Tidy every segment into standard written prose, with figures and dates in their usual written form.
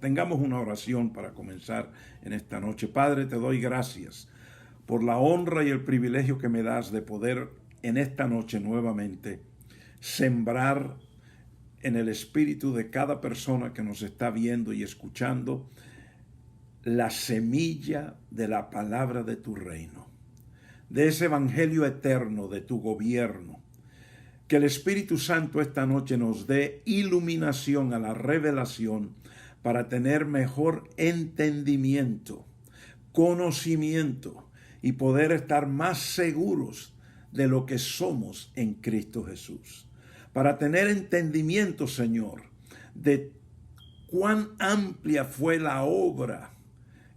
Tengamos una oración para comenzar en esta noche. Padre, te doy gracias por la honra y el privilegio que me das de poder en esta noche nuevamente sembrar en el espíritu de cada persona que nos está viendo y escuchando la semilla de la palabra de tu reino, de ese evangelio eterno de tu gobierno. Que el Espíritu Santo esta noche nos dé iluminación a la revelación para tener mejor entendimiento, conocimiento y poder estar más seguros de lo que somos en Cristo Jesús. Para tener entendimiento, Señor, de cuán amplia fue la obra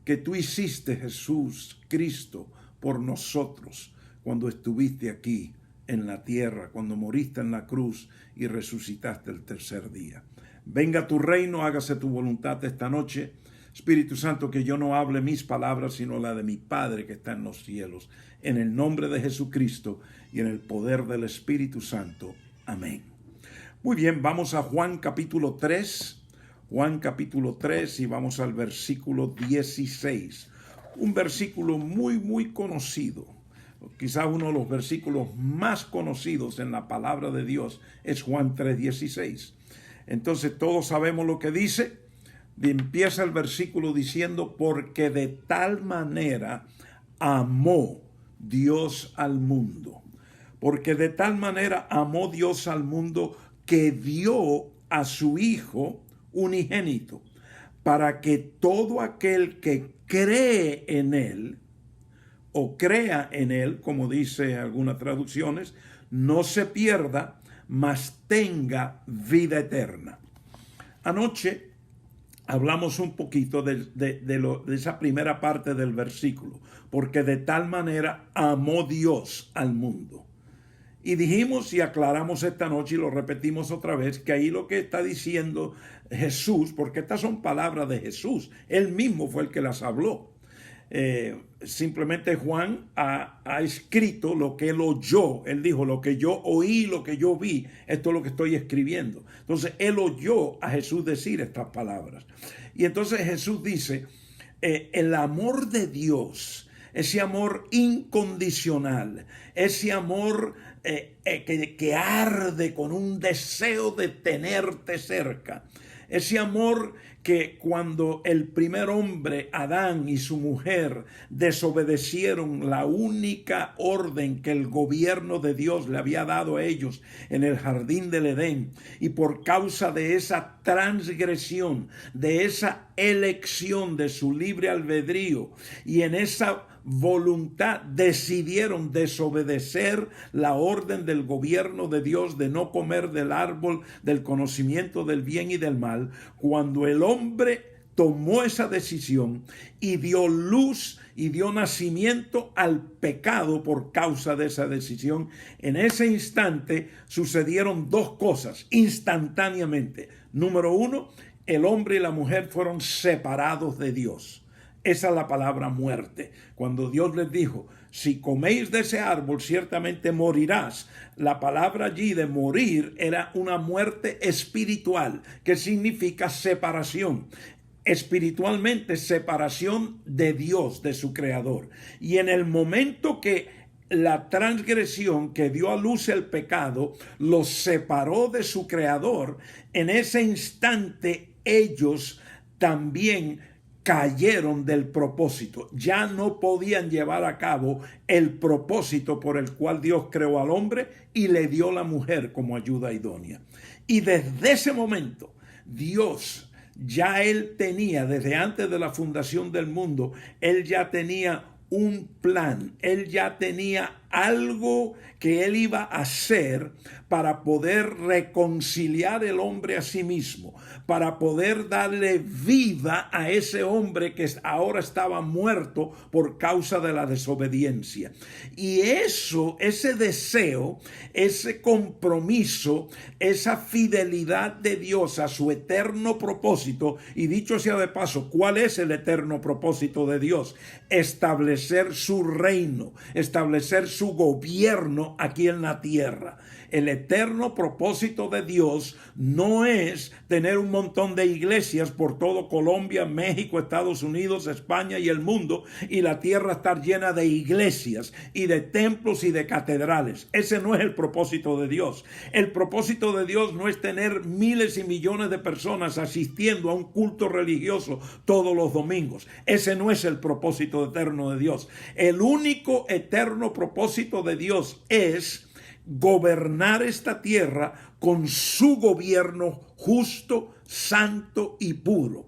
que tú hiciste, Jesús Cristo, por nosotros cuando estuviste aquí en la tierra, cuando moriste en la cruz y resucitaste el tercer día. Venga tu reino, hágase tu voluntad esta noche. Espíritu Santo, que yo no hable mis palabras, sino la de mi Padre que está en los cielos. En el nombre de Jesucristo y en el poder del Espíritu Santo. Amén. Muy bien, vamos a Juan capítulo 3. Juan capítulo 3 y vamos al versículo 16. Un versículo muy conocido. Quizás uno de los versículos más conocidos en la palabra de Dios es Juan 3:16. Entonces todos sabemos lo que dice. Empieza el versículo diciendo: porque de tal manera amó Dios al mundo. Porque de tal manera amó Dios al mundo que dio a su Hijo unigénito, para que todo aquel que cree en Él, o crea en Él, como dice algunas traducciones, no se pierda, mas tenga vida eterna. Anoche hablamos un poquito de esa primera parte del versículo, porque de tal manera amó Dios al mundo. Y dijimos y aclaramos esta noche y lo repetimos otra vez, que ahí lo que está diciendo Jesús, porque estas son palabras de Jesús, Él mismo fue el que las habló. Simplemente Juan ha escrito lo que él oyó. Él dijo: lo que yo oí, lo que yo vi, esto es lo que estoy escribiendo. Entonces él oyó a Jesús decir estas palabras. Y entonces Jesús dice: el amor de Dios, ese amor incondicional, ese amor que arde con un deseo de tenerte cerca, ese amor que cuando el primer hombre, Adán, y su mujer desobedecieron la única orden que el gobierno de Dios le había dado a ellos en el jardín del Edén, y por causa de esa transgresión, de esa elección de su libre albedrío, y en esa voluntad decidieron desobedecer la orden del gobierno de Dios de no comer del árbol del conocimiento del bien y del mal. Cuando el hombre tomó esa decisión y dio luz y dio nacimiento al pecado por causa de esa decisión, en ese instante sucedieron dos cosas instantáneamente. Número uno, el hombre y la mujer fueron separados de Dios. Esa es la palabra muerte. Cuando Dios les dijo: si coméis de ese árbol, ciertamente morirás. La palabra allí de morir era una muerte espiritual, que significa separación. Espiritualmente, separación de Dios, de su creador. Y en el momento que la transgresión, que dio a luz el pecado, los separó de su creador, en ese instante ellos también cayeron del propósito. Ya no podían llevar a cabo el propósito por el cual Dios creó al hombre y le dio la mujer como ayuda idónea. Y desde ese momento, Dios ya él tenía, desde antes de la fundación del mundo, él ya tenía un plan, él ya tenía algo que él iba a hacer para poder reconciliar el hombre a sí mismo, para poder darle vida a ese hombre que ahora estaba muerto por causa de la desobediencia. Y eso, ese deseo, ese compromiso, esa fidelidad de Dios a su eterno propósito, y dicho sea de paso, ¿cuál es el eterno propósito de Dios? Establecer su reino, establecer su gobierno aquí en la tierra. el eterno propósito de Dios no es tener un montón de iglesias por todo Colombia, México, Estados Unidos, España y el mundo, y la tierra estar llena de iglesias y de templos y de catedrales. Ese no es el propósito de Dios. El propósito de Dios no es tener miles y millones de personas asistiendo a un culto religioso todos los domingos. Ese no es el propósito eterno de Dios. El único eterno propósito de Dios es gobernar esta tierra con su gobierno justo, santo y puro.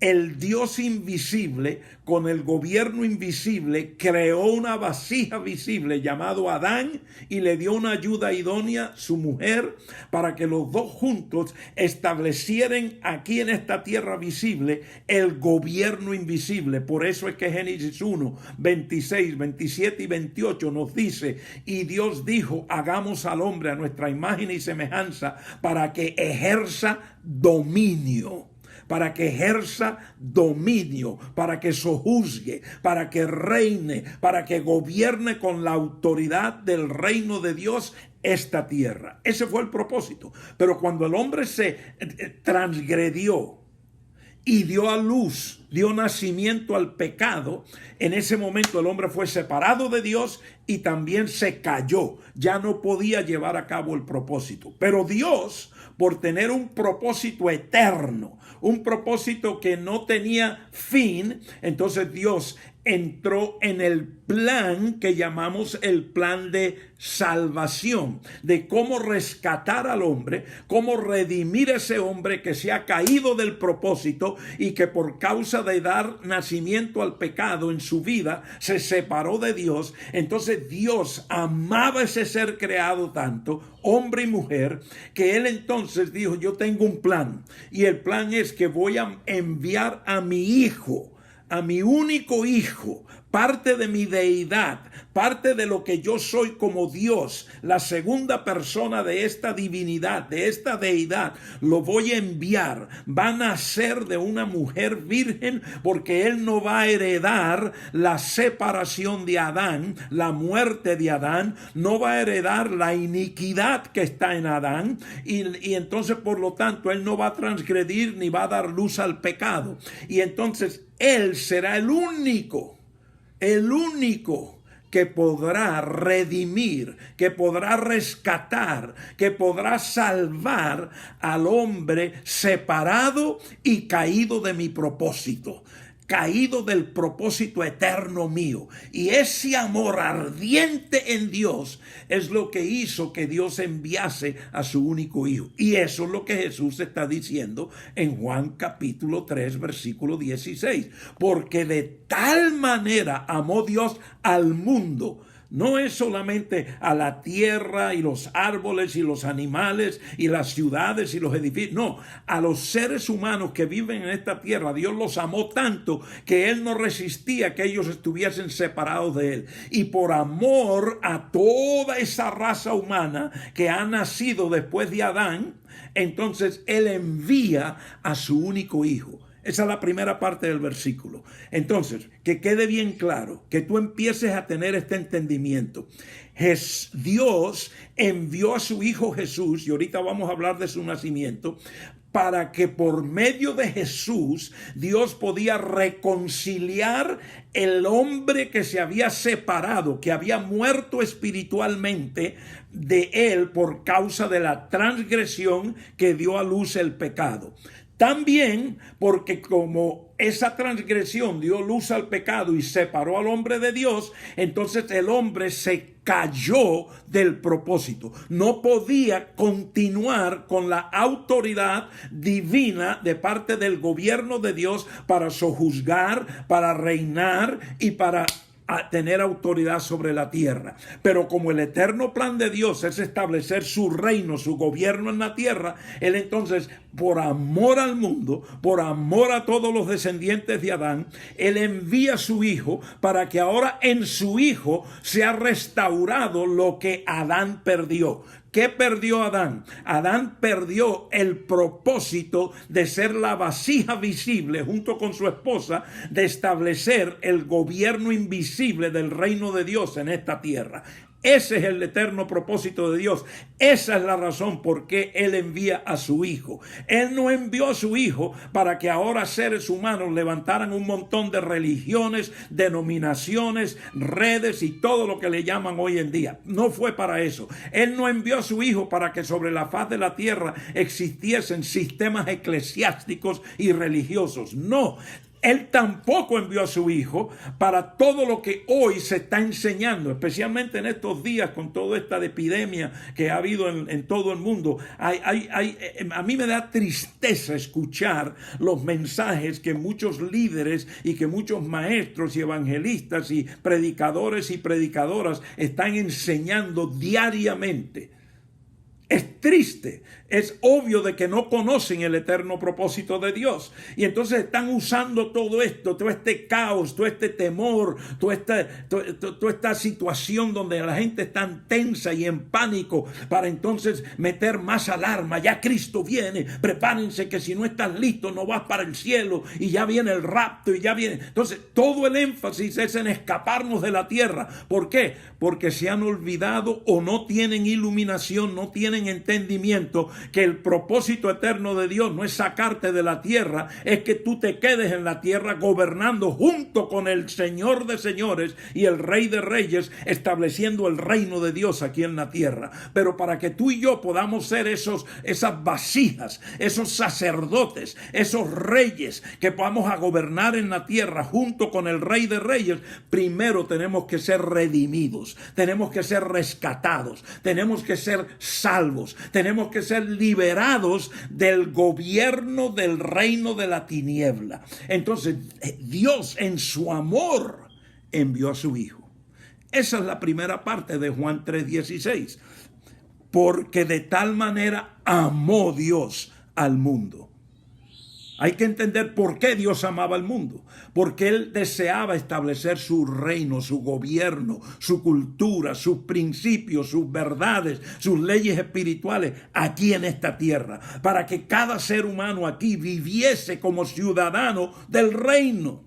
El Dios invisible, con el gobierno invisible, creó una vasija visible llamado Adán y le dio una ayuda idónea, su mujer, para que los dos juntos establecieran aquí en esta tierra visible el gobierno invisible. Por eso es que Génesis 1, 26, 27 y 28 nos dice: y Dios dijo, hagamos al hombre a nuestra imagen y semejanza para que ejerza dominio. Para que ejerza dominio, para que sojuzgue, para que reine, para que gobierne con la autoridad del reino de Dios esta tierra. Ese fue el propósito. Pero cuando el hombre se transgredió y dio a luz, dio nacimiento al pecado, en ese momento el hombre fue separado de Dios y también se cayó. Ya no podía llevar a cabo el propósito. Pero Dios, por tener un propósito eterno, un propósito que no tenía fin, entonces Dios entró en el plan que llamamos el plan de salvación, de cómo rescatar al hombre, cómo redimir a ese hombre que se ha caído del propósito y que por causa de dar nacimiento al pecado en su vida se separó de Dios. Entonces Dios amaba a ese ser creado tanto, hombre y mujer, que él entonces dijo: yo tengo un plan, y el plan es que voy a enviar a mi hijo, a mi único hijo, parte de mi deidad, parte de lo que yo soy como Dios, la segunda persona de esta divinidad, de esta deidad, lo voy a enviar. Va a nacer de una mujer virgen, porque él no va a heredar la separación de Adán, la muerte de Adán, no va a heredar la iniquidad que está en Adán, y entonces por lo tanto él no va a transgredir ni va a dar luz al pecado. Y entonces él será el único que podrá redimir, que podrá rescatar, que podrá salvar al hombre separado y caído de mi propósito, caído del propósito eterno mío. Y ese amor ardiente en Dios es lo que hizo que Dios enviase a su único hijo. Y eso es lo que Jesús está diciendo en Juan capítulo 3, versículo 16. Porque de tal manera amó Dios al mundo. No es solamente a la tierra y los árboles y los animales y las ciudades y los edificios. No, a los seres humanos que viven en esta tierra, Dios los amó tanto que Él no resistía que ellos estuviesen separados de Él. Y por amor a toda esa raza humana que ha nacido después de Adán, entonces Él envía a su único hijo. Esa es la primera parte del versículo. Entonces, que quede bien claro, que tú empieces a tener este entendimiento. Dios envió a su Hijo Jesús, y ahorita vamos a hablar de su nacimiento, para que por medio de Jesús Dios podía reconciliar el hombre que se había separado, que había muerto espiritualmente de él por causa de la transgresión que dio a luz el pecado. También porque como esa transgresión dio luz al pecado y separó al hombre de Dios, entonces el hombre se cayó del propósito. No podía continuar con la autoridad divina de parte del gobierno de Dios para sojuzgar, para reinar y para tener autoridad sobre la tierra. Pero como el eterno plan de Dios es establecer su reino, su gobierno en la tierra, Él entonces, por amor al mundo, por amor a todos los descendientes de Adán, Él envía a su Hijo para que ahora en su Hijo sea restaurado lo que Adán perdió. ¿Qué perdió Adán? Adán perdió el propósito de ser la vasija visible junto con su esposa, de establecer el gobierno invisible del reino de Dios en esta tierra. Ese es el eterno propósito de Dios. Esa es la razón por qué Él envía a su Hijo. Él no envió a su Hijo para que ahora seres humanos levantaran un montón de religiones, denominaciones, redes y todo lo que le llaman hoy en día. No fue para eso. Él no envió a su Hijo para que sobre la faz de la tierra existiesen sistemas eclesiásticos y religiosos. No. Él tampoco envió a su Hijo para todo lo que hoy se está enseñando, especialmente en estos días con toda esta epidemia que ha habido en todo el mundo. A mí me da tristeza escuchar los mensajes que muchos líderes y que muchos maestros y evangelistas y predicadores y predicadoras están enseñando diariamente. Es triste, es obvio de que no conocen el eterno propósito de Dios. Y entonces están usando todo esto, todo este caos, todo este temor, toda esta situación donde la gente está tensa y en pánico para entonces meter más alarma. Ya Cristo viene, prepárense que si no estás listo no vas para el cielo y ya viene el rapto y ya viene. Entonces todo el énfasis es en escaparnos de la tierra. ¿Por qué? Porque se han olvidado o no tienen iluminación, no tienen entendimiento que el propósito eterno de Dios no es sacarte de la tierra, es que tú te quedes en la tierra gobernando junto con el Señor de señores y el Rey de reyes, estableciendo el reino de Dios aquí en la tierra. Pero para que tú y yo podamos ser esas vasijas, esos sacerdotes, esos reyes que vamos a gobernar en la tierra junto con el Rey de reyes, primero tenemos que ser redimidos, tenemos que ser rescatados, tenemos que ser salvos, tenemos que ser liberados del gobierno del reino de la tiniebla. Entonces Dios en su amor envió a su Hijo. Esa es la primera parte de Juan 3:16. Porque de tal manera amó Dios al mundo. Hay que entender por qué Dios amaba al mundo. Porque Él deseaba establecer su reino, su gobierno, su cultura, sus principios, sus verdades, sus leyes espirituales aquí en esta tierra. Para que cada ser humano aquí viviese como ciudadano del reino.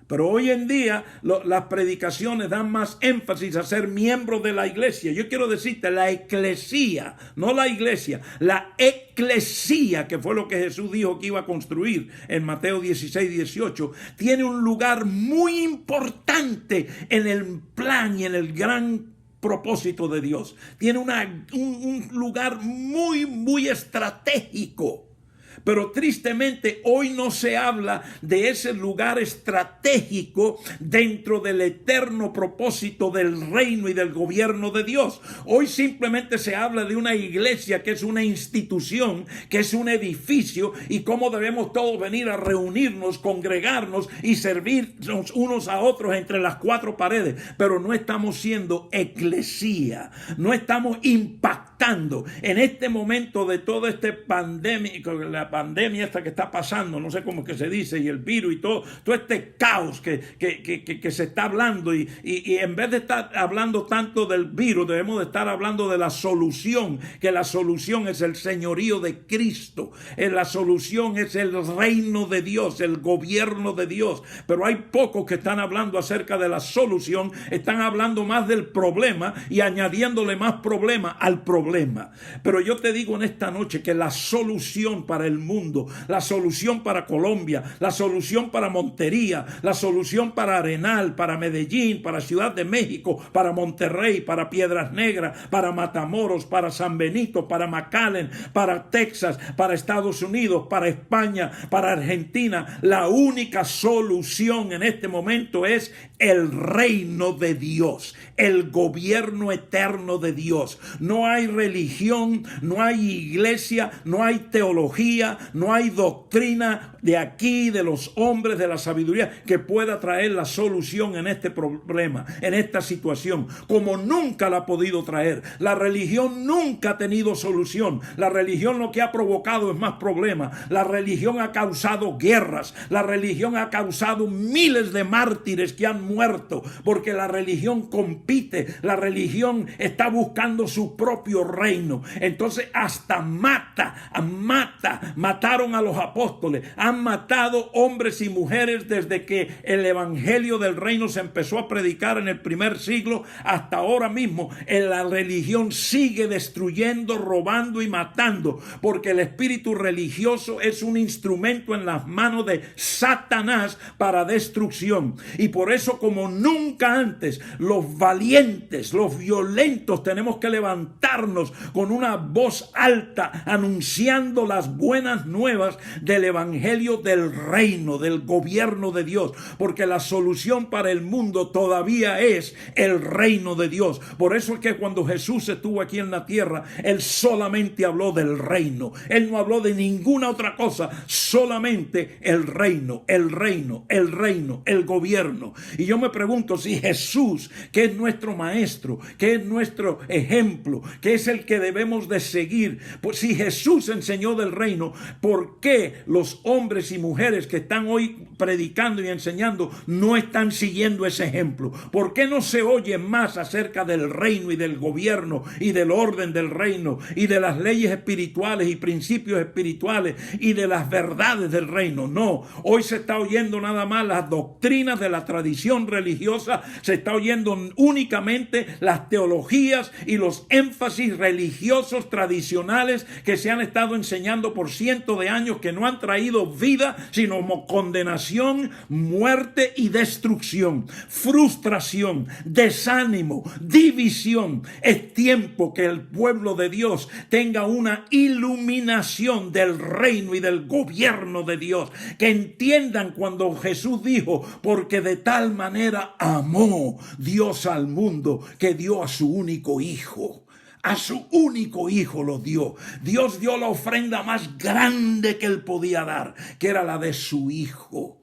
Pero hoy en día las predicaciones dan más énfasis a ser miembro de la iglesia. Yo quiero decirte, la eclesía, no la iglesia, la eclesía, que fue lo que Jesús dijo que iba a construir en Mateo 16:18, tiene un lugar muy importante en el plan y en el gran propósito de Dios. Tiene un lugar muy, muy estratégico. Pero tristemente hoy no se habla de ese lugar estratégico dentro del eterno propósito del reino y del gobierno de Dios. Hoy simplemente se habla de una iglesia que es una institución, que es un edificio y cómo debemos todos venir a reunirnos, congregarnos y servirnos unos a otros entre las cuatro paredes. Pero no estamos siendo eclesía, no estamos impactando en este momento de toda esta pandemia, la pandemia esta que está pasando, no sé cómo que se dice, y el virus y todo este caos que se está hablando y en vez de estar hablando tanto del virus, debemos de estar hablando de la solución, que la solución es el señorío de Cristo, la solución es el reino de Dios, el gobierno de Dios. Pero hay pocos que están hablando acerca de la solución, están hablando más del problema y añadiéndole más problema al problema. Pero yo te digo en esta noche que la solución para el mundo, la solución para Colombia, la solución para Montería, la solución para Arenal, para Medellín, para Ciudad de México, para Monterrey, para Piedras Negras, para Matamoros, para San Benito, para McAllen, para Texas, para Estados Unidos, para España, para Argentina. La única solución en este momento es el reino de Dios, el gobierno eterno de Dios. No hay religión, no hay iglesia, no hay teología, no hay doctrina de aquí, de los hombres, de la sabiduría, que pueda traer la solución en este problema, en esta situación, como nunca la ha podido traer. La religión nunca ha tenido solución. La religión lo que ha provocado es más problemas. La religión ha causado guerras. La religión ha causado miles de mártires que han muerto, porque la religión compite compite, la religión está buscando su propio reino. Entonces hasta mataron a los apóstoles, han matado hombres y mujeres desde que el evangelio del reino se empezó a predicar en el primer siglo hasta ahora mismo. La religión sigue destruyendo, robando y matando, porque el espíritu religioso es un instrumento en las manos de Satanás para destrucción. Y por eso, como nunca antes, los valientes, los violentos, tenemos que levantarnos con una voz alta anunciando las buenas nuevas del evangelio del reino, del gobierno de Dios, porque la solución para el mundo todavía es el reino de Dios. Por eso es que cuando Jesús estuvo aquí en la tierra, Él solamente habló del reino. Él no habló de ninguna otra cosa, solamente el reino, el reino, el reino, el gobierno. Y yo me pregunto si Jesús, que es nuestro maestro, que es nuestro ejemplo, que es el que debemos de seguir, pues si Jesús enseñó del reino, ¿por qué los hombres y mujeres que están hoy predicando y enseñando no están siguiendo ese ejemplo? ¿Por qué no se oye más acerca del reino y del gobierno y del orden del reino y de las leyes espirituales y principios espirituales y de las verdades del reino? No, hoy se está oyendo nada más las doctrinas de la tradición religiosa, se está oyendo únicamente las teologías y los énfasis religiosos tradicionales que se han estado enseñando por cientos de años, que no han traído vida sino condenación, muerte y destrucción, frustración, desánimo, división. Es tiempo que el pueblo de Dios tenga una iluminación del reino y del gobierno de Dios, que entiendan cuando Jesús dijo: porque de tal manera amó Dios al mundo que dio a su único hijo. A su único hijo lo dio. Dios dio la ofrenda más grande que Él podía dar, que era la de su hijo.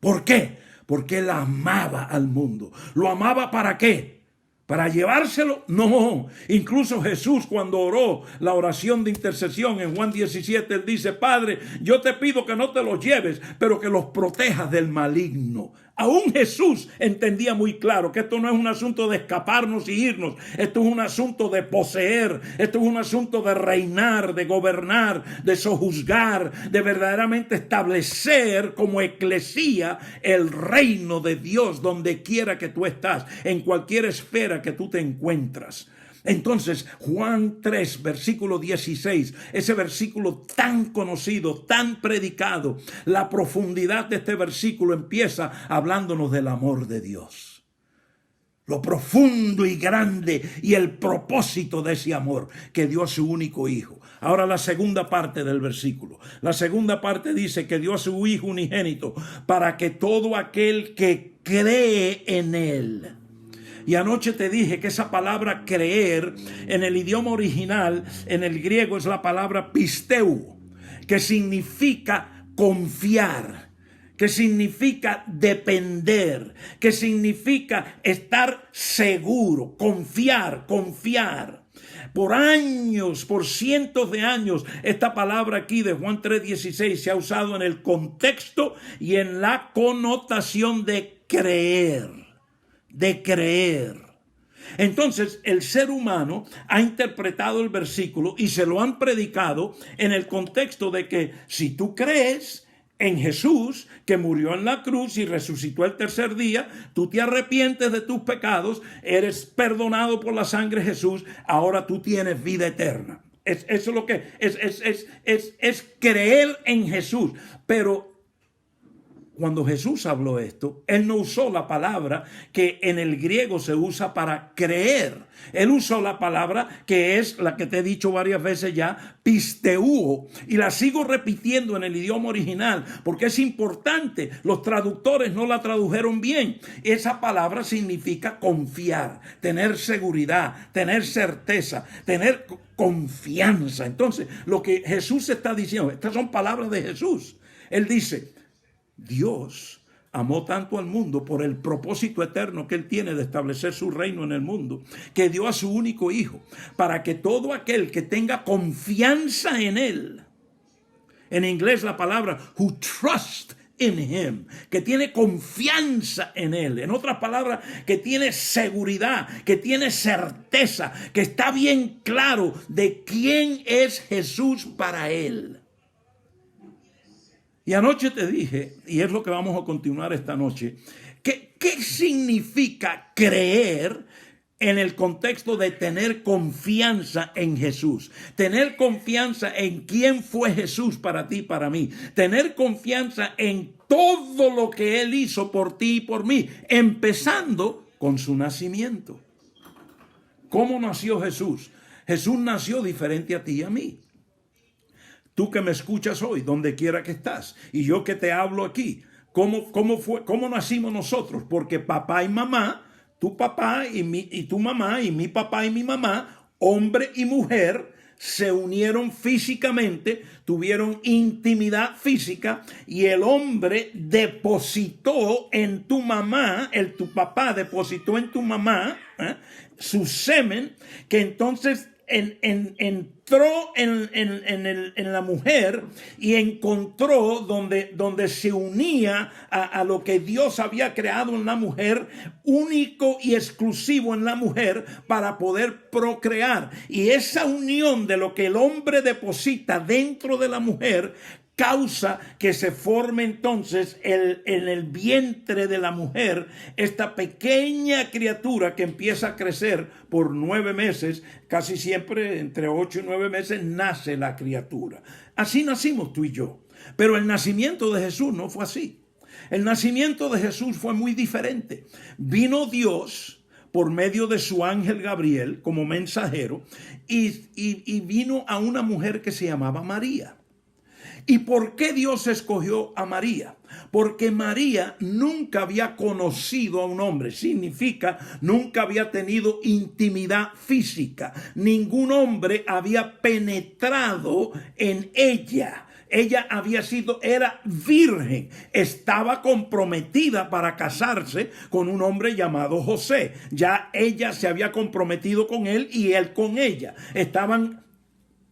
¿Por qué? Porque Él amaba al mundo. ¿Lo amaba para qué? ¿Para llevárselo? No. Incluso Jesús, cuando oró la oración de intercesión en Juan 17, Él dice: Padre, yo te pido que no te los lleves, pero que los protejas del maligno. Aún Jesús entendía muy claro que esto no es un asunto de escaparnos y irnos. Esto es un asunto de poseer. Esto es un asunto de reinar, de gobernar, de sojuzgar, de verdaderamente establecer como eclesía el reino de Dios donde quiera que tú estás, en cualquier esfera que tú te encuentras. Entonces, Juan 3, versículo 16, ese versículo tan conocido, tan predicado, la profundidad de este versículo empieza hablándonos del amor de Dios. Lo profundo y grande y el propósito de ese amor que dio a su único hijo. Ahora la segunda parte del versículo. La segunda parte dice que dio a su hijo unigénito para que todo aquel que cree en él. Y anoche te dije que esa palabra creer en el idioma original, en el griego, es la palabra pisteu, que significa confiar, que significa depender, que significa estar seguro, confiar. Por años, por cientos de años, esta palabra aquí de Juan 3:16 se ha usado en el contexto y en la connotación de creer. Entonces el ser humano ha interpretado el versículo y se lo han predicado en el contexto de que si tú crees en Jesús, que murió en la cruz y resucitó el tercer día, tú te arrepientes de tus pecados, eres perdonado por la sangre de Jesús, ahora tú tienes vida eterna. Eso es lo que es creer en Jesús. Pero cuando Jesús habló esto, Él no usó la palabra que en el griego se usa para creer. Él usó la palabra que es la que te he dicho varias veces ya, pisteuo. Y la sigo repitiendo en el idioma original porque es importante. Los traductores no la tradujeron bien. Esa palabra significa confiar, tener seguridad, tener certeza, tener confianza. Entonces, lo que Jesús está diciendo, estas son palabras de Jesús. Él dice: Dios amó tanto al mundo por el propósito eterno que Él tiene de establecer su reino en el mundo, que dio a su único hijo, para que todo aquel que tenga confianza en Él, en inglés la palabra who trust in him, que tiene confianza en él. En otras palabras, que tiene seguridad, que tiene certeza, que está bien claro de quién es Jesús para él. Y anoche te dije, y es lo que vamos a continuar esta noche, ¿qué significa creer en el contexto de tener confianza en Jesús? Tener confianza en quién fue Jesús para ti y para mí. Tener confianza en todo lo que Él hizo por ti y por mí, empezando con su nacimiento. ¿Cómo nació Jesús? Jesús nació diferente a ti y a mí. Tú que me escuchas hoy, donde quiera que estás, y yo que te hablo aquí, ¿cómo nacimos nosotros? Porque papá y mamá, tu papá y tu mamá, y mi papá y mi mamá, hombre y mujer, se unieron físicamente, tuvieron intimidad física, y el hombre depositó en tu mamá, tu papá depositó en tu mamá su semen, que entonces entró en la mujer y encontró donde se unía a lo que Dios había creado en la mujer, único y exclusivo en la mujer, para poder procrear. Y esa unión de lo que el hombre deposita dentro de la mujer causa que se forme entonces en el vientre de la mujer esta pequeña criatura que empieza a crecer por 9 meses. Casi siempre entre 8 y 9 meses nace la criatura. Así nacimos tú y yo. Pero el nacimiento de Jesús no fue así. El nacimiento de Jesús fue muy diferente. Vino Dios por medio de su ángel Gabriel como mensajero y vino a una mujer que se llamaba María. ¿Y por qué Dios escogió a María? Porque María nunca había conocido a un hombre. Significa, nunca había tenido intimidad física. Ningún hombre había penetrado en ella. Ella era virgen, estaba comprometida para casarse con un hombre llamado José. Ya ella se había comprometido con él y él con ella. Estaban,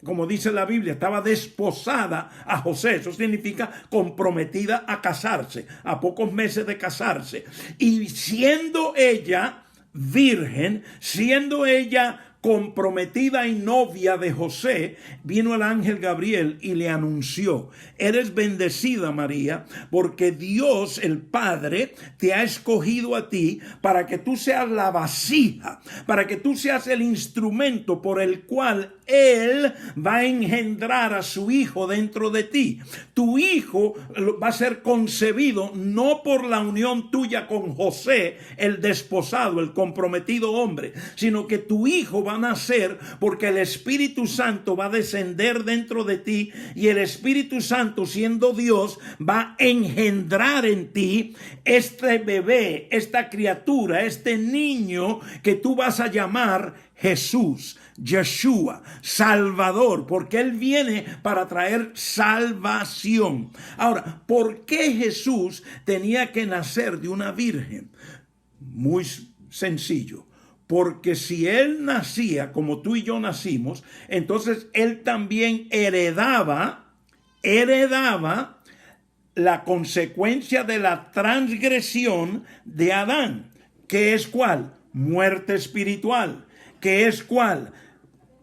como dice la Biblia, estaba desposada a José. Eso significa comprometida a casarse, a pocos meses de casarse. Y siendo ella virgen, siendo ella comprometida y novia de José, vino el ángel Gabriel y le anunció: eres bendecida, María, porque Dios el Padre te ha escogido a ti para que tú seas la vasija, para que tú seas el instrumento por el cual Él va a engendrar a su hijo dentro de ti. Tu hijo va a ser concebido no por la unión tuya con José, el desposado, el comprometido hombre, sino que tu hijo va a nacer porque el Espíritu Santo va a descender dentro de ti, y el Espíritu Santo, siendo Dios, va a engendrar en ti este bebé, esta criatura, este niño que tú vas a llamar Jesús, Yeshua, Salvador, porque Él viene para traer salvación. Ahora, ¿por qué Jesús tenía que nacer de una virgen? Muy sencillo. Porque si Él nacía como tú y yo nacimos, entonces Él también heredaba la consecuencia de la transgresión de Adán. ¿Qué es cuál? Muerte espiritual. ¿Qué es cuál?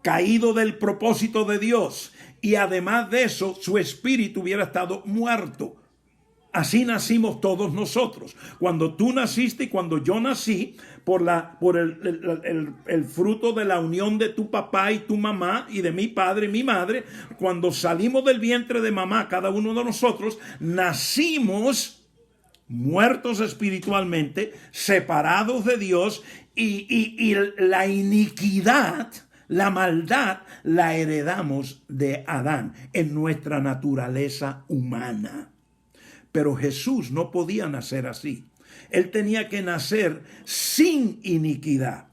Caído del propósito de Dios. Y además de eso, su espíritu hubiera estado muerto. Así nacimos todos nosotros. Cuando tú naciste y cuando yo nací, por el fruto de la unión de tu papá y tu mamá y de mi padre y mi madre, cuando salimos del vientre de mamá, cada uno de nosotros, nacimos muertos espiritualmente, separados de Dios, y la iniquidad, la maldad, la heredamos de Adán en nuestra naturaleza humana. Pero Jesús no podía nacer así. Él tenía que nacer sin iniquidad.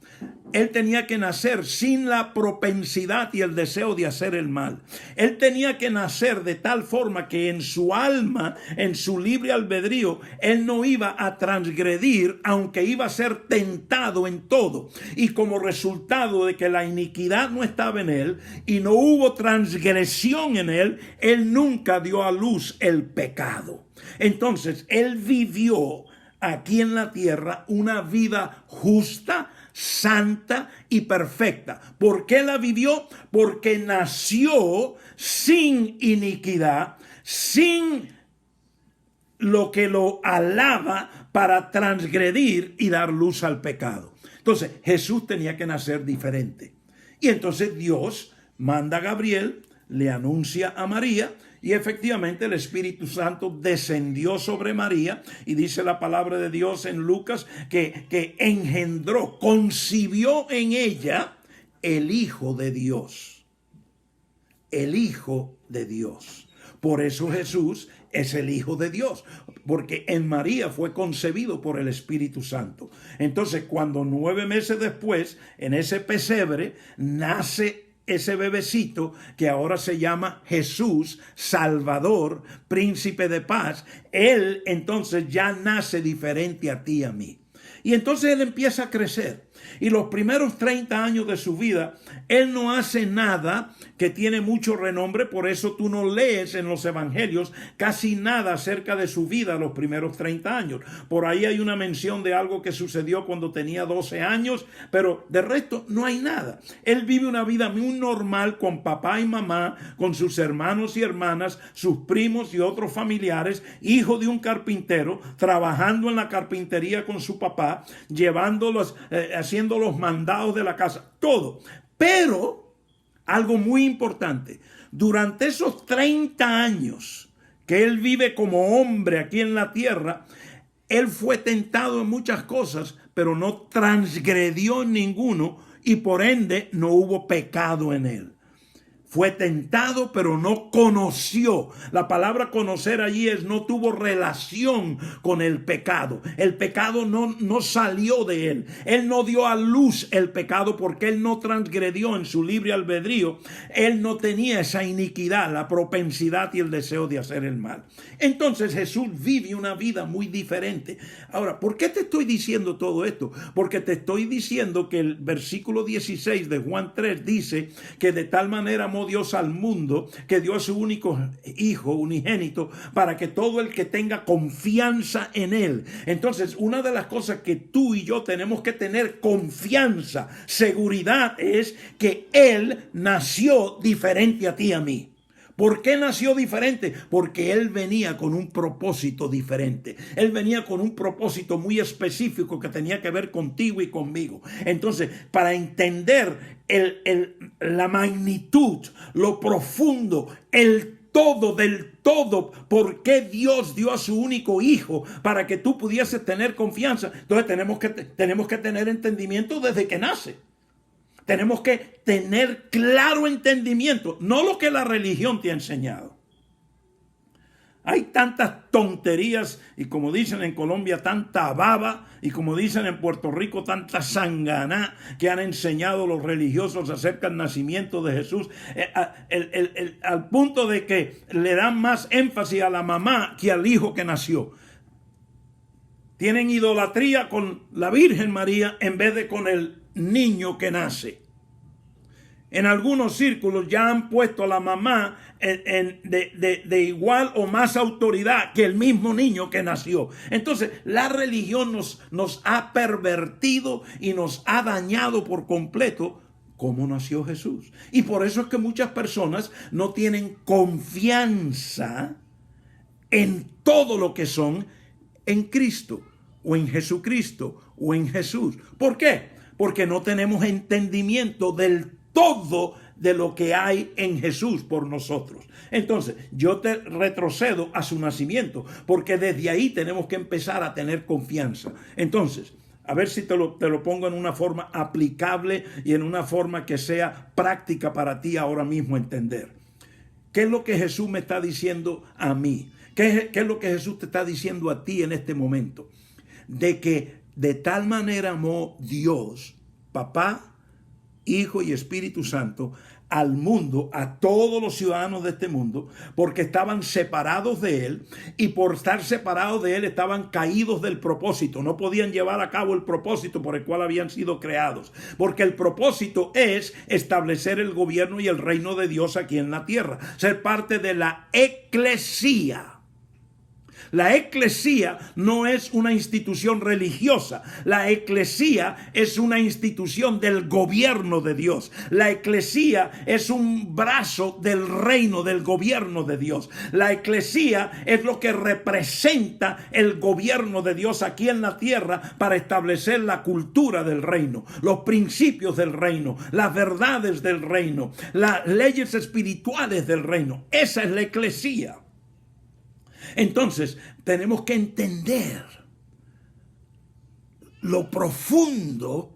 Él tenía que nacer sin la propensidad y el deseo de hacer el mal. Él tenía que nacer de tal forma que en su alma, en su libre albedrío, él no iba a transgredir, aunque iba a ser tentado en todo. Y como resultado de que la iniquidad no estaba en él y no hubo transgresión en él, él nunca dio a luz el pecado. Entonces, él vivió aquí en la tierra una vida justa, santa y perfecta. ¿Por qué la vivió? Porque nació sin iniquidad, sin lo que lo alaba para transgredir y dar luz al pecado. Entonces Jesús tenía que nacer diferente. Y entonces Dios manda a Gabriel, le anuncia a María, y efectivamente el Espíritu Santo descendió sobre María, y dice la palabra de Dios en Lucas que engendró, concibió en ella el Hijo de Dios. El Hijo de Dios. Por eso Jesús es el Hijo de Dios, porque en María fue concebido por el Espíritu Santo. Entonces, cuando 9 meses después, en ese pesebre, nace ese bebecito que ahora se llama Jesús, Salvador, Príncipe de Paz, él entonces ya nace diferente a ti y a mí. Y entonces él empieza a crecer. Y los primeros 30 años de su vida, él no hace nada que tiene mucho renombre. Por eso tú no lees en los evangelios casi nada acerca de su vida los primeros 30 años. Por ahí hay una mención de algo que sucedió cuando tenía 12 años, pero de resto no hay nada. Él vive una vida muy normal con papá y mamá, con sus hermanos y hermanas, sus primos y otros familiares, hijo de un carpintero, trabajando en la carpintería con su papá, llevándolos, haciendo los mandados de la casa, todo. Pero algo muy importante, durante esos 30 años que él vive como hombre aquí en la tierra, él fue tentado en muchas cosas, pero no transgredió en ninguno, y por ende no hubo pecado en él. Fue tentado, pero no conoció. La palabra conocer allí es no tuvo relación con el pecado. El pecado no salió de él. Él no dio a luz el pecado porque él no transgredió en su libre albedrío. Él no tenía esa iniquidad, la propensidad y el deseo de hacer el mal. Entonces Jesús vive una vida muy diferente. Ahora, ¿por qué te estoy diciendo todo esto? Porque te estoy diciendo que el versículo 16 de Juan 3 dice que de tal manera amó Dios al mundo que dio a su único hijo unigénito para que todo el que tenga confianza en él. Entonces, una de las cosas que tú y yo tenemos que tener confianza, seguridad, es que él nació diferente a ti y a mí. ¿Por qué nació diferente? Porque él venía con un propósito diferente. Él venía con un propósito muy específico que tenía que ver contigo y conmigo. Entonces, para entender la magnitud, lo profundo, el todo del todo, por qué Dios dio a su único hijo para que tú pudieses tener confianza, entonces tenemos que tener entendimiento desde que nace. Tenemos que tener claro entendimiento, no lo que la religión te ha enseñado. Hay tantas tonterías y, como dicen en Colombia, tanta baba, y como dicen en Puerto Rico, tanta sanganá que han enseñado los religiosos acerca del nacimiento de Jesús, al punto de que le dan más énfasis a la mamá que al hijo que nació. Tienen idolatría con la Virgen María en vez de con el niño que nace. En algunos círculos ya han puesto a la mamá de igual o más autoridad que el mismo niño que nació. Entonces, la religión nos ha pervertido y nos ha dañado por completo cómo nació Jesús. Y por eso es que muchas personas no tienen confianza en todo lo que son en Cristo, o en Jesucristo, o en Jesús. ¿Por qué? Porque no tenemos entendimiento del todo de lo que hay en Jesús por nosotros. Entonces, yo te retrocedo a su nacimiento, porque desde ahí tenemos que empezar a tener confianza. Entonces, a ver si te lo pongo en una forma aplicable y en una forma que sea práctica para ti ahora mismo entender. ¿Qué es lo que Jesús me está diciendo a mí? ¿Qué es lo que Jesús te está diciendo a ti en este momento? De que de tal manera amó Dios Papá, Hijo y Espíritu Santo, al mundo, a todos los ciudadanos de este mundo, porque estaban separados de Él, y por estar separados de Él estaban caídos del propósito. No podían llevar a cabo el propósito por el cual habían sido creados, porque el propósito es establecer el gobierno y el reino de Dios aquí en la tierra, ser parte de la eclesía. La eclesía no es una institución religiosa. La eclesía es una institución del gobierno de Dios. La eclesía es un brazo del reino, del gobierno de Dios. La eclesía es lo que representa el gobierno de Dios aquí en la tierra para establecer la cultura del reino, los principios del reino, las verdades del reino, las leyes espirituales del reino. Esa es la eclesía. Entonces, tenemos que entender lo profundo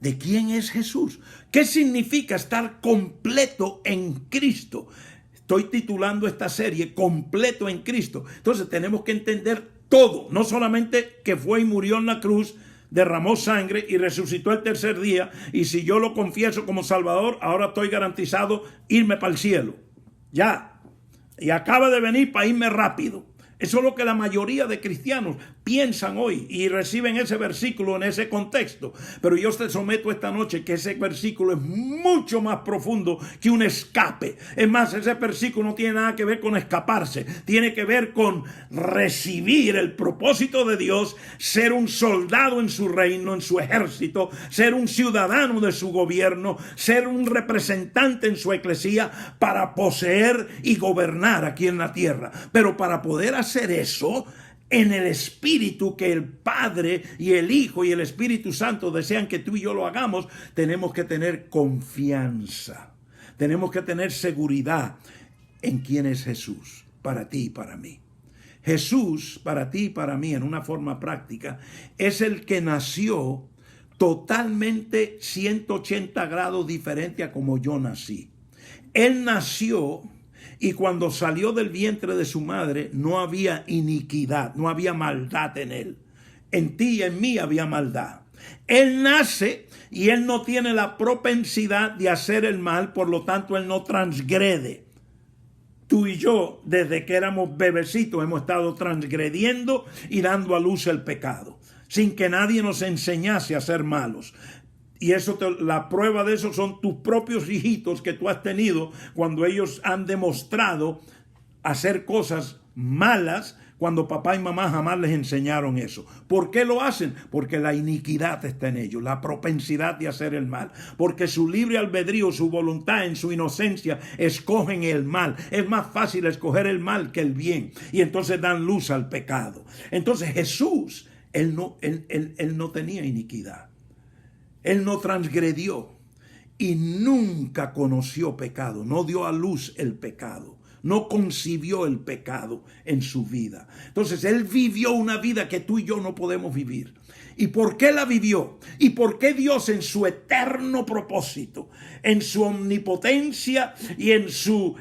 de quién es Jesús. ¿Qué significa estar completo en Cristo? Estoy titulando esta serie Completo en Cristo. Entonces, tenemos que entender todo, no solamente que fue y murió en la cruz, derramó sangre y resucitó el tercer día, y si yo lo confieso como Salvador, ahora estoy garantizado irme para el cielo. Ya. Y acaba de venir para irme rápido. Eso es lo que la mayoría de cristianos piensan hoy y reciben ese versículo en ese contexto. Pero yo te someto esta noche que ese versículo es mucho más profundo que un escape. Es más, ese versículo no tiene nada que ver con escaparse. Tiene que ver con recibir el propósito de Dios, ser un soldado en su reino, en su ejército, ser un ciudadano de su gobierno, ser un representante en su eclesía para poseer y gobernar aquí en la tierra. Pero para poder hacer eso en el Espíritu que el Padre y el Hijo y el Espíritu Santo desean que tú y yo lo hagamos, tenemos que tener confianza, tenemos que tener seguridad en quién es Jesús para ti y para mí. Jesús para ti y para mí, en una forma práctica, es el que nació totalmente 180 grados diferente a como yo nací. Él nació, y cuando salió del vientre de su madre no había iniquidad, no había maldad en él. En ti y en mí había maldad. Él nace y él no tiene la propensidad de hacer el mal, por lo tanto él no transgrede. Tú y yo, desde que éramos bebecitos, hemos estado transgrediendo y dando a luz el pecado, sin que nadie nos enseñase a ser malos. Y eso la prueba de eso son tus propios hijitos que tú has tenido cuando ellos han demostrado hacer cosas malas cuando papá y mamá jamás les enseñaron eso. ¿Por qué lo hacen? Porque la iniquidad está en ellos, la propensidad de hacer el mal. Porque su libre albedrío, su voluntad en su inocencia, escogen el mal. Es más fácil escoger el mal que el bien. Y entonces dan luz al pecado. Entonces Jesús, él no tenía iniquidad. Él no transgredió y nunca conoció pecado, no dio a luz el pecado, no concibió el pecado en su vida. Entonces él vivió una vida que tú y yo no podemos vivir. ¿Y por qué la vivió? ¿Y por qué Dios en su eterno propósito, en su omnipotencia y en su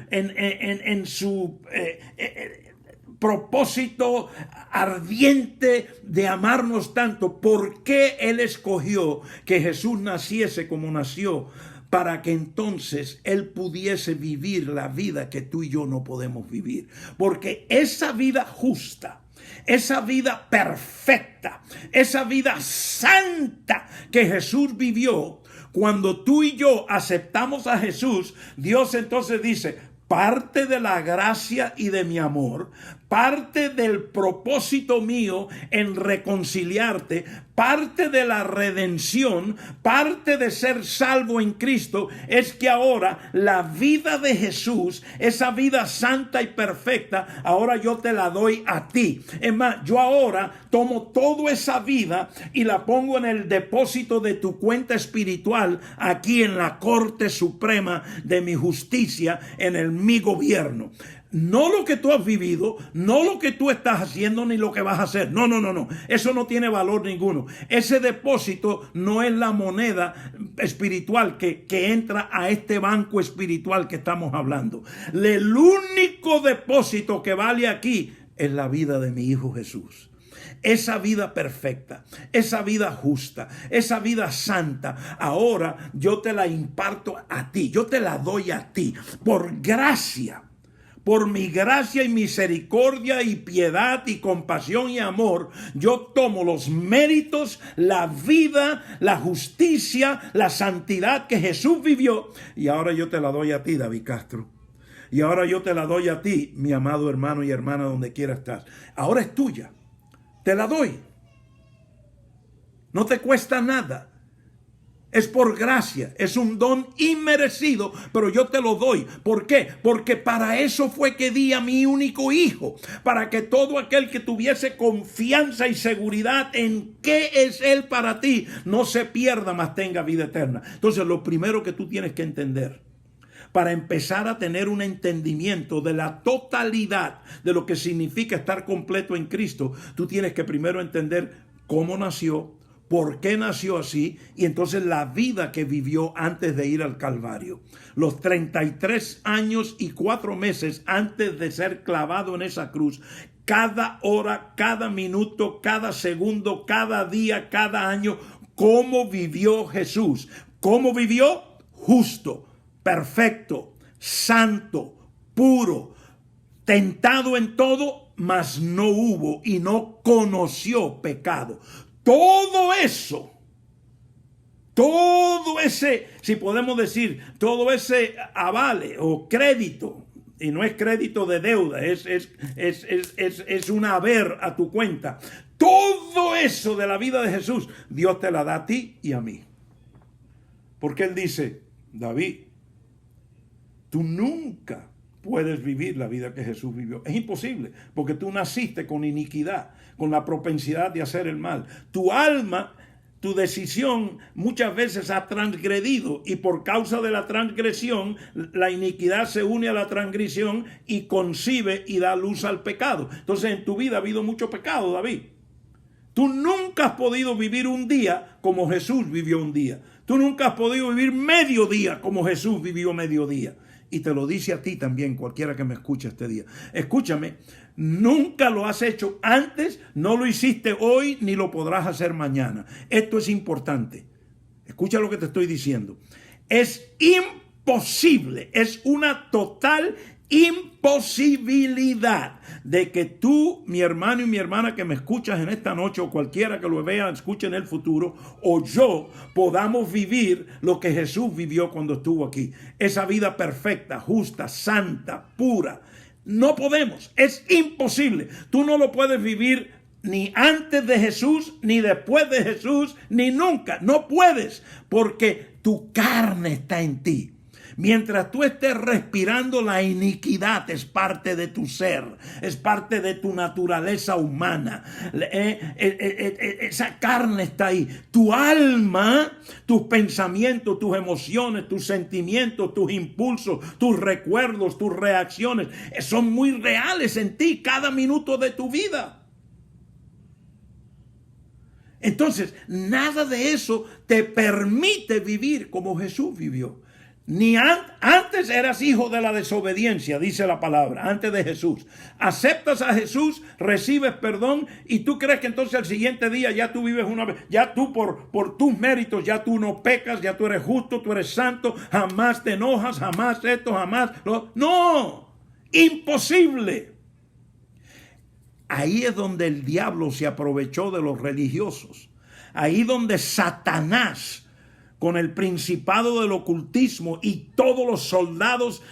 propósito ardiente de amarnos tanto, por qué Él escogió que Jesús naciese como nació? Para que entonces Él pudiese vivir la vida que tú y yo no podemos vivir. Porque esa vida justa, esa vida perfecta, esa vida santa que Jesús vivió, cuando tú y yo aceptamos a Jesús, Dios entonces dice: parte de la gracia y de mi amor, parte del propósito mío en reconciliarte, parte de la redención, parte de ser salvo en Cristo, es que ahora la vida de Jesús, esa vida santa y perfecta, ahora yo te la doy a ti. Es más, yo ahora tomo toda esa vida y la pongo en el depósito de tu cuenta espiritual, aquí en la Corte Suprema de mi justicia, en mi gobierno. No lo que tú has vivido, no lo que tú estás haciendo, ni lo que vas a hacer. No. Eso no tiene valor ninguno. Ese depósito no es la moneda espiritual que entra a este banco espiritual que estamos hablando. El único depósito que vale aquí es la vida de mi Hijo Jesús. esa vida perfecta, esa vida justa, esa vida santa, ahora yo te la imparto a ti, yo te la doy a ti, por gracia. Por mi gracia y misericordia y piedad y compasión y amor, yo tomo los méritos, la vida, la justicia, la santidad que Jesús vivió, y ahora yo te la doy a ti, David Castro. Y ahora yo te la doy a ti, mi amado hermano y hermana, donde quiera estás. Ahora es tuya. Te la doy. No te cuesta nada. Es por gracia, es un don inmerecido, pero yo te lo doy. ¿Por qué? Porque para eso fue que di a mi único hijo, para que todo aquel que tuviese confianza y seguridad en qué es Él para ti, no se pierda, mas tenga vida eterna. Entonces, lo primero que tú tienes que entender, para empezar a tener un entendimiento de la totalidad de lo que significa estar completo en Cristo, tú tienes que primero entender cómo nació, por qué nació así, y entonces la vida que vivió antes de ir al Calvario. Los 33 años y 4 meses antes de ser clavado en esa cruz, cada hora, cada minuto, cada segundo, cada día, cada año, ¿cómo vivió Jesús? ¿Cómo vivió? Justo, perfecto, santo, puro, tentado en todo, mas no hubo y no conoció pecado. Todo ese, si podemos decir, todo ese avale o crédito, y no es crédito de deuda, es un haber a tu cuenta. Todo eso de la vida de Jesús, Dios te la da a ti y a mí. Porque Él dice, David, tú nunca puedes vivir la vida que Jesús vivió. Es imposible, porque tú naciste con iniquidad, con la propensidad de hacer el mal. Tu alma, tu decisión muchas veces ha transgredido, y por causa de la transgresión, la iniquidad se une a la transgresión y concibe y da luz al pecado. Entonces en tu vida ha habido mucho pecado, David. Tú nunca has podido vivir un día como Jesús vivió un día. Tú nunca has podido vivir medio día como Jesús vivió medio día. Y te lo dice a ti también, cualquiera que me escuche este día. Escúchame, nunca lo has hecho antes, no lo hiciste hoy, ni lo podrás hacer mañana. Esto es importante. Escucha lo que te estoy diciendo. Es imposible, es una total imposibilidad de que tú, mi hermano y mi hermana que me escuchas en esta noche, o cualquiera que lo vea, escuche en el futuro, o yo, podamos vivir lo que Jesús vivió cuando estuvo aquí. Esa vida perfecta, justa, santa, pura. No podemos, es imposible. Tú no lo puedes vivir ni antes de Jesús, ni después de Jesús, ni nunca. No puedes, porque tu carne está en ti. Mientras tú estés respirando, la iniquidad es parte de tu ser, es parte de tu naturaleza humana. Esa carne está ahí. Tu alma, tus pensamientos, tus emociones, tus sentimientos, tus impulsos, tus recuerdos, tus reacciones, son muy reales en ti cada minuto de tu vida. Entonces, nada de eso te permite vivir como Jesús vivió. Ni antes eras hijo de la desobediencia, dice la palabra, antes de Jesús. Aceptas a Jesús, recibes perdón, y tú crees que entonces al siguiente día ya tú vives una vez, ya tú por tus méritos, ya tú no pecas, ya tú eres justo, tú eres santo, jamás te enojas, jamás esto, jamás lo... ¡No! ¡Imposible! Ahí es donde el diablo se aprovechó de los religiosos. Ahí donde Satanás, con el principado del ocultismo y todos los soldados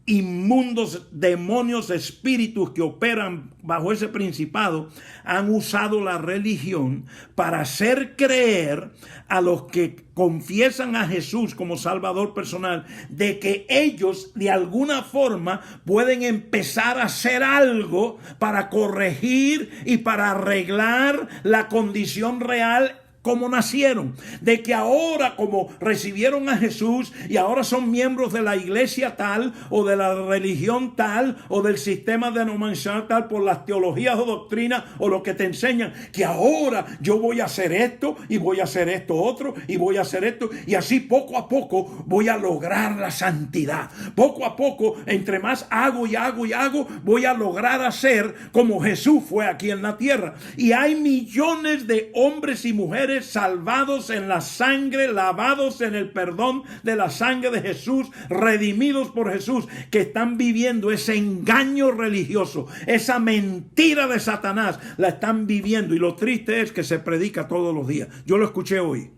inmundos, demonios, espíritus que operan bajo ese principado, han usado la religión para hacer creer a los que confiesan a Jesús como Salvador personal de que ellos de alguna forma pueden empezar a hacer algo para corregir y para arreglar la condición real como nacieron, de que ahora como recibieron a Jesús y ahora son miembros de la iglesia tal o de la religión tal o del sistema denominacional tal por las teologías o doctrinas o lo que te enseñan, que ahora yo voy a hacer esto y voy a hacer esto otro y voy a hacer esto y así poco a poco voy a lograr la santidad. Poco a poco, entre más hago y hago y hago, voy a lograr hacer como Jesús fue aquí en la tierra. Y hay millones de hombres y mujeres salvados en la sangre, lavados en el perdón de la sangre de Jesús, redimidos por Jesús, que están viviendo ese engaño religioso, esa mentira de Satanás, la están viviendo. Y lo triste es que se predica todos los días. Yo lo escuché hoy.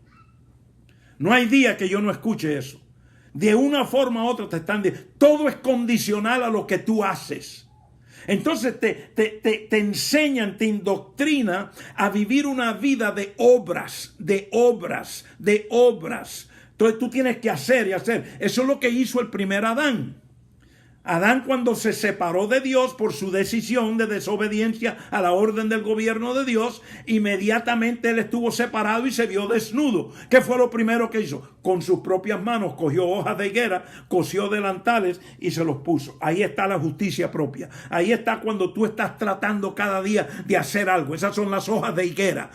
No hay día que yo no escuche eso. De una forma u otra te están diciendo, todo es condicional a lo que tú haces. Entonces te enseñan, te indoctrina a vivir una vida de obras. Entonces tú tienes que hacer y hacer. Eso es lo que hizo el primer Adán. Adán, cuando se separó de Dios por su decisión de desobediencia a la orden del gobierno de Dios, inmediatamente él estuvo separado y se vio desnudo. ¿Qué fue lo primero que hizo? Con sus propias manos cogió hojas de higuera, cosió delantales y se los puso. Ahí está la justicia propia. Ahí está cuando tú estás tratando cada día de hacer algo. Esas son las hojas de higuera.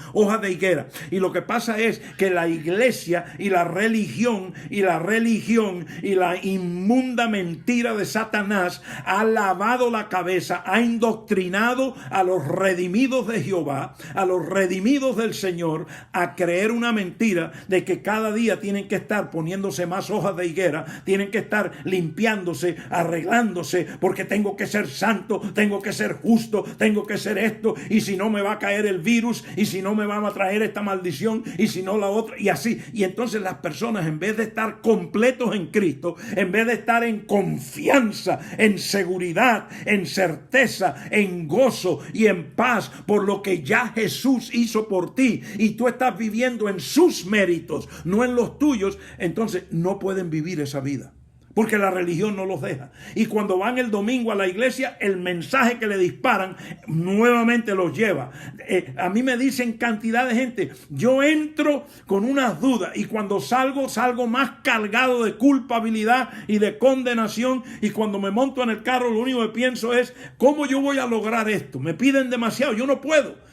Y lo que pasa es que la iglesia y la religión y la inmunda mentira de Satanás ha lavado la cabeza, ha indoctrinado a los redimidos de Jehová, a los redimidos del Señor, a creer una mentira de que cada día tienen que estar poniéndose más hojas de higuera, tienen que estar limpiándose, arreglándose, porque tengo que ser santo, tengo que ser justo, tengo que ser esto, y si no me va a caer el virus, y si no me va a traer esta maldición, y si no la otra, y así. Y entonces las personas, en vez de estar completos en Cristo, en vez de estar en confianza, en seguridad, en certeza, en gozo y en paz por lo que ya Jesús hizo por ti, y tú estás viviendo en sus méritos, no en los tuyos, entonces no pueden vivir esa vida, porque la religión no los deja. Y cuando van el domingo a la iglesia, el mensaje que le disparan nuevamente los lleva. A mí me dicen cantidad de gente, yo entro con unas dudas y cuando salgo más cargado de culpabilidad y de condenación, y cuando me monto en el carro lo único que pienso es, ¿cómo yo voy a lograr esto? Me piden demasiado, yo no puedo.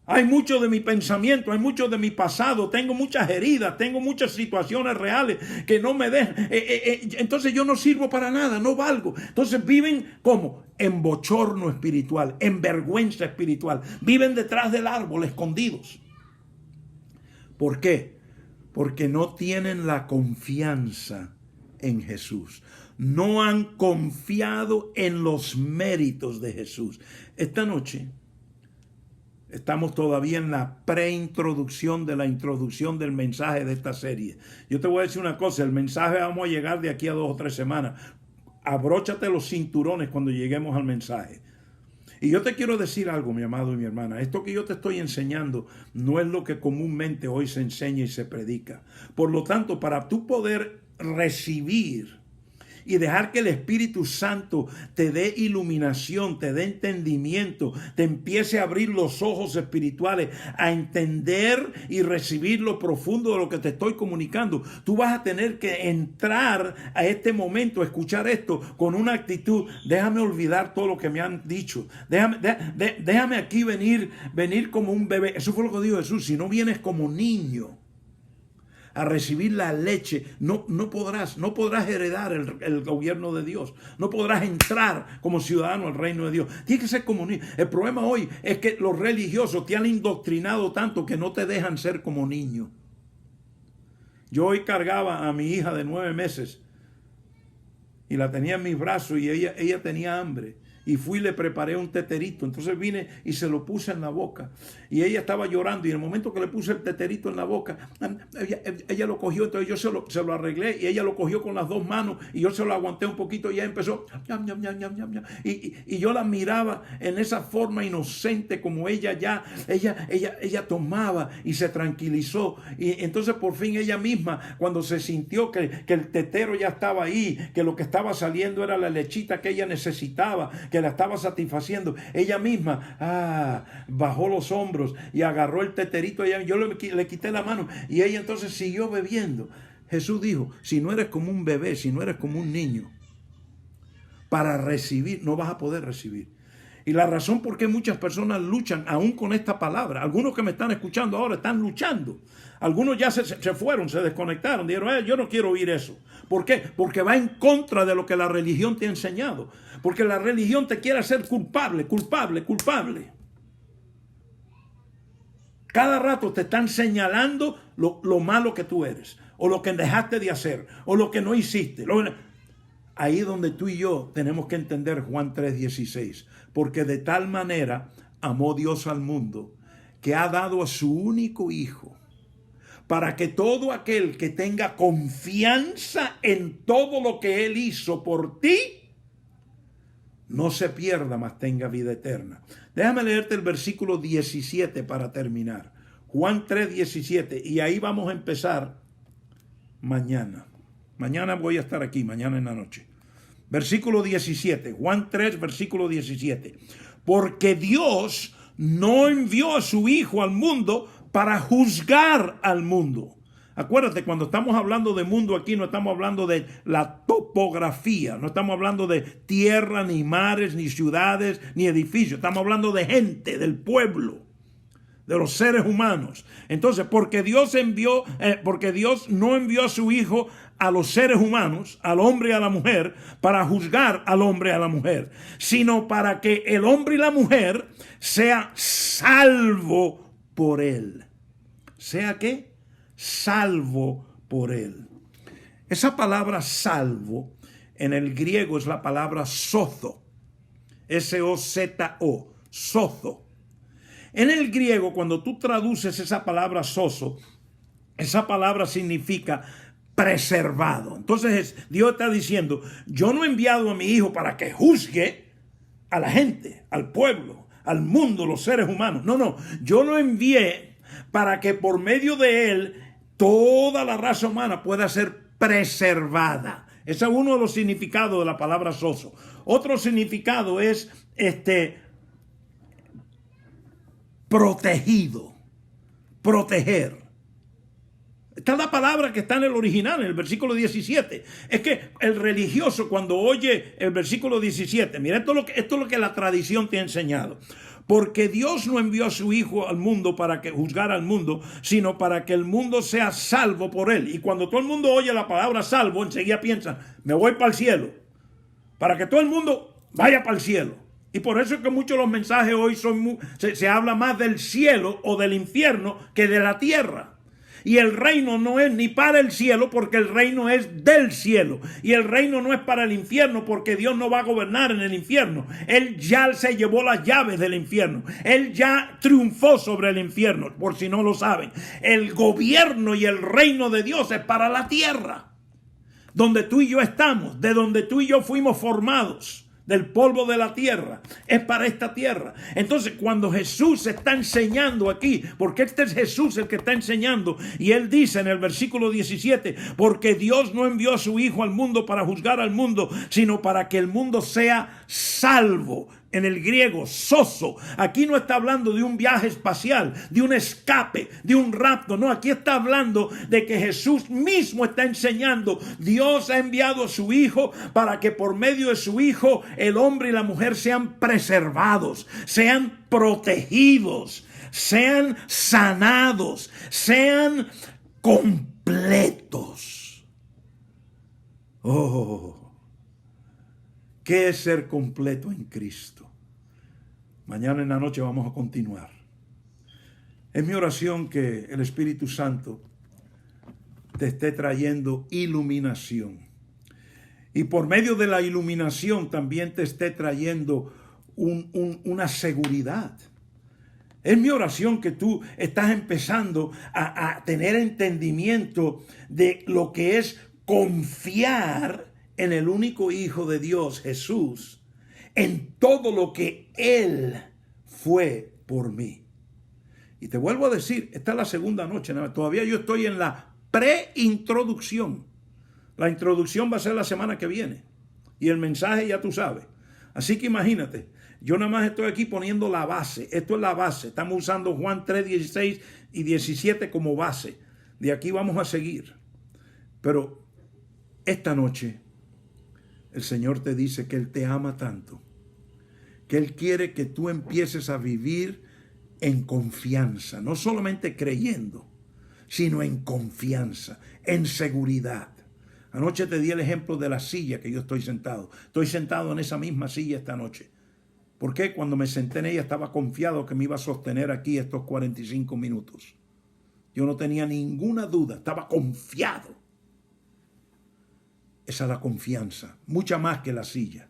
Hay mucho de mi pensamiento, hay mucho de mi pasado, tengo muchas heridas, tengo muchas situaciones reales que no me dejan. Entonces yo no sirvo para nada, no valgo. Entonces viven ¿cómo? En bochorno espiritual, en vergüenza espiritual. Viven detrás del árbol, escondidos. ¿Por qué? Porque no tienen la confianza en Jesús. No han confiado en los méritos de Jesús. Esta noche estamos todavía en la preintroducción de la introducción del mensaje de esta serie. Yo te voy a decir una cosa, el mensaje vamos a llegar de aquí a 2 o 3 semanas. Abróchate los cinturones cuando lleguemos al mensaje. Y yo te quiero decir algo, mi amado y mi hermana. Esto que yo te estoy enseñando no es lo que comúnmente hoy se enseña y se predica. Por lo tanto, para tú poder recibir y dejar que el Espíritu Santo te dé iluminación, te dé entendimiento, te empiece a abrir los ojos espirituales, a entender y recibir lo profundo de lo que te estoy comunicando. Tú vas a tener que entrar a este momento, a escuchar esto con una actitud, déjame olvidar todo lo que me han dicho, déjame aquí venir como un bebé. Eso fue lo que dijo Jesús, si no vienes como niño a recibir la leche, no podrás heredar el gobierno de Dios. No podrás entrar como ciudadano al reino de Dios. Tiene que ser como niño. El problema hoy es que los religiosos te han indoctrinado tanto que no te dejan ser como niño. Yo hoy cargaba a mi hija de 9 meses y la tenía en mis brazos y ella tenía hambre. Y fui y le preparé un teterito. Entonces vine y se lo puse en la boca. Y ella estaba llorando. Y en el momento que le puse el teterito en la boca, ella lo cogió. Entonces yo se lo arreglé. Y ella lo cogió con las 2 manos. Y yo se lo aguanté un poquito. Y ella empezó. Y yo la miraba en esa forma inocente como ella tomaba y se tranquilizó. Y entonces por fin ella misma, cuando se sintió que el tetero ya estaba ahí, que lo que estaba saliendo era la lechita que ella necesitaba, que la estaba satisfaciendo. Ella misma bajó los hombros y agarró el teterito. Yo le quité la mano y ella entonces siguió bebiendo. Jesús dijo, si no eres como un bebé, si no eres como un niño, para recibir, no vas a poder recibir. Y la razón por qué muchas personas luchan aún con esta palabra, algunos que me están escuchando ahora están luchando. Algunos ya se fueron, se desconectaron, dijeron, yo no quiero oír eso. ¿Por qué? Porque va en contra de lo que la religión te ha enseñado. Porque la religión te quiere hacer culpable, culpable, culpable. Cada rato te están señalando lo malo que tú eres, o lo que dejaste de hacer, o lo que no hiciste. Ahí es donde tú y yo tenemos que entender Juan 3:16. Porque de tal manera amó Dios al mundo, que ha dado a su único Hijo, para que todo aquel que tenga confianza en todo lo que Él hizo por ti, no se pierda, mas tenga vida eterna. Déjame leerte el versículo 17 para terminar. Juan 3:17. Y ahí vamos a empezar mañana. Mañana voy a estar aquí, mañana en la noche. Versículo 17. Juan 3, versículo 17. Porque Dios no envió a su Hijo al mundo para juzgar al mundo. Acuérdate, cuando estamos hablando de mundo aquí, no estamos hablando de la topografía, no estamos hablando de tierra, ni mares, ni ciudades, ni edificios. Estamos hablando de gente, del pueblo, de los seres humanos. Entonces, porque Dios no envió a su Hijo a los seres humanos, al hombre y a la mujer, para juzgar al hombre y a la mujer, sino para que el hombre y la mujer sea salvo por él. ¿Sea qué? Salvo por él. Esa palabra salvo en el griego es la palabra sozo. S-O-Z-O. Sozo. En el griego, cuando tú traduces esa palabra sozo, esa palabra significa preservado. Entonces Dios está diciendo, yo no he enviado a mi Hijo para que juzgue a la gente, al pueblo, al mundo, los seres humanos. No, yo lo envié para que por medio de él toda la raza humana pueda ser preservada. Ese es uno de los significados de la palabra sozo. Otro significado es protegido, proteger. Esta es la palabra que está en el original, en el versículo 17. Es que el religioso, cuando oye el versículo 17, mira, esto es lo que la tradición te ha enseñado. Porque Dios no envió a su Hijo al mundo para que juzgara al mundo, sino para que el mundo sea salvo por él. Y cuando todo el mundo oye la palabra salvo, enseguida piensan, me voy para el cielo. Para que todo el mundo vaya para el cielo. Y por eso es que muchos de los mensajes hoy se habla más del cielo o del infierno que de la tierra. Y el reino no es ni para el cielo, porque el reino es del cielo. Y el reino no es para el infierno, porque Dios no va a gobernar en el infierno. Él ya se llevó las llaves del infierno. Él ya triunfó sobre el infierno, por si no lo saben. El gobierno y el reino de Dios es para la tierra, donde tú y yo estamos, de donde tú y yo fuimos formados. Del polvo de la tierra, es para esta tierra. Entonces, cuando Jesús está enseñando aquí, porque este es Jesús el que está enseñando, y él dice en el versículo 17, porque Dios no envió a su Hijo al mundo para juzgar al mundo, sino para que el mundo sea salvo. En el griego, sozo. Aquí no está hablando de un viaje espacial, de un escape, de un rapto. No, aquí está hablando de que Jesús mismo está enseñando. Dios ha enviado a su Hijo para que por medio de su Hijo el hombre y la mujer sean preservados, sean protegidos, sean sanados, sean completos. Oh, ¿qué es ser completo en Cristo? Mañana en la noche vamos a continuar. Es mi oración que el Espíritu Santo te esté trayendo iluminación. Y por medio de la iluminación también te esté trayendo una seguridad. Es mi oración que tú estás empezando a tener entendimiento de lo que es confiar en el único Hijo de Dios, Jesús, en todo lo que Él fue por mí. Y te vuelvo a decir, esta es la segunda noche, todavía yo estoy en la preintroducción. La introducción va a ser la semana que viene. Y el mensaje ya tú sabes. Así que imagínate, yo nada más estoy aquí poniendo la base. Esto es la base. Estamos usando Juan 3, 16 y 17 como base. De aquí vamos a seguir. Pero esta noche el Señor te dice que Él te ama tanto, que Él quiere que tú empieces a vivir en confianza, no solamente creyendo, sino en confianza, en seguridad. Anoche te di el ejemplo de la silla que yo estoy sentado. Estoy sentado en esa misma silla esta noche. ¿Por qué? Cuando me senté en ella estaba confiado que me iba a sostener aquí estos 45 minutos. Yo no tenía ninguna duda, estaba confiado. Esa es la confianza, mucha más que la silla.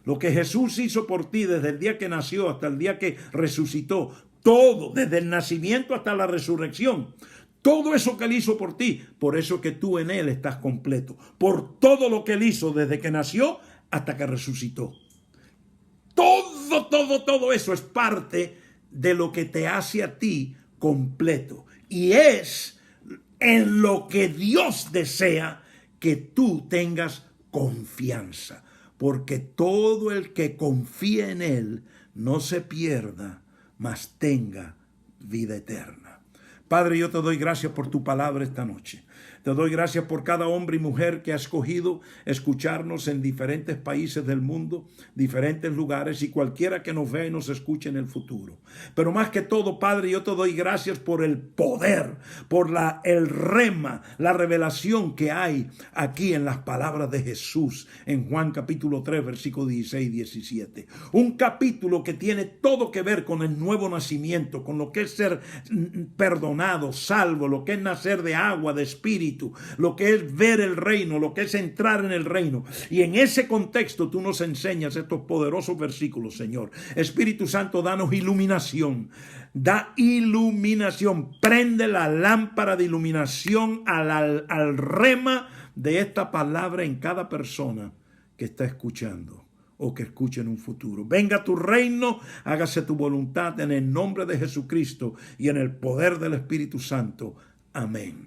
Lo que Jesús hizo por ti desde el día que nació hasta el día que resucitó, todo, desde el nacimiento hasta la resurrección, todo eso que Él hizo por ti, por eso que tú en Él estás completo, por todo lo que Él hizo desde que nació hasta que resucitó. Todo eso es parte de lo que te hace a ti completo. Y es en lo que Dios desea que tú tengas confianza. Porque todo el que confía en Él no se pierda, mas tenga vida eterna. Padre, yo te doy gracias por tu palabra esta noche. Te doy gracias por cada hombre y mujer que ha escogido escucharnos en diferentes países del mundo, diferentes lugares, y cualquiera que nos vea y nos escuche en el futuro. Pero más que todo, Padre, yo te doy gracias por el poder, por el rema, la revelación que hay aquí en las palabras de Jesús en Juan capítulo 3, versículos 16 y 17. Un capítulo que tiene todo que ver con el nuevo nacimiento, con lo que es ser perdonado, salvo, lo que es nacer de agua, de espíritu, lo que es ver el reino, lo que es entrar en el reino. Y en ese contexto tú nos enseñas estos poderosos versículos, Señor. Espíritu Santo, danos iluminación. Da iluminación. Prende la lámpara de iluminación al rema de esta palabra en cada persona que está escuchando o que escuche en un futuro. Venga tu reino, hágase tu voluntad en el nombre de Jesucristo y en el poder del Espíritu Santo. Amén.